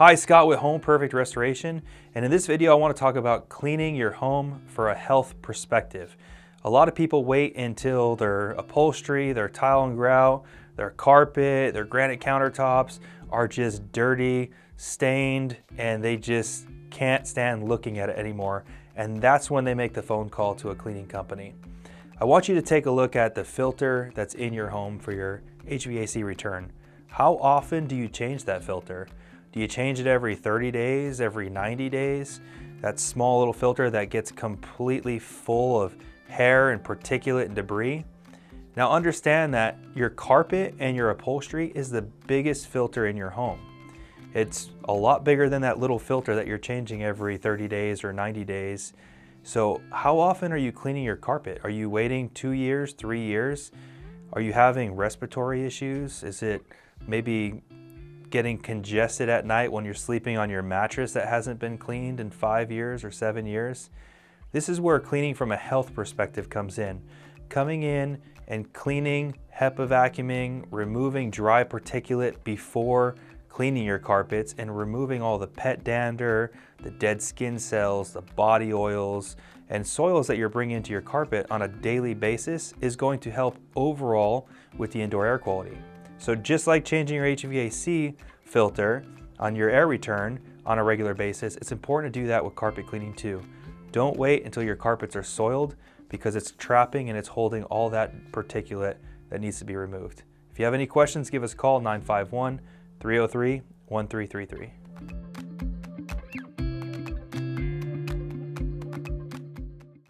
Hi, Scott with Home Perfect Restoration, and in this video I want to talk about cleaning your home for a health perspective. A lot of people wait until their upholstery, their tile and grout, their carpet, their granite countertops are just dirty, stained, and they just can't stand looking at it anymore. And that's when they make the phone call to a cleaning company. I want you to take a look at the filter that's in your home for your HVAC return. How often do you change that filter? Do you change it every 30 days, every 90 days? That small little filter that gets completely full of hair and particulate and debris? Now understand that your carpet and your upholstery is the biggest filter in your home. It's a lot bigger than that little filter that you're changing every 30 days or 90 days. So how often are you cleaning your carpet? Are you waiting 2 years, 3 years? Are you having respiratory issues? Is it maybe getting congested at night when you're sleeping on your mattress that hasn't been cleaned in 5 years or 7 years? This is where cleaning from a health perspective comes in. Coming in and cleaning, HEPA vacuuming, removing dry particulate before cleaning your carpets and removing all the pet dander, the dead skin cells, the body oils, and soils that you're bringing into your carpet on a daily basis is going to help overall with the indoor air quality. So just like changing your HVAC filter on your air return on a regular basis, it's important to do that with carpet cleaning too. Don't wait until your carpets are soiled because it's trapping and it's holding all that particulate that needs to be removed. If you have any questions, give us a call, 951-303-1333.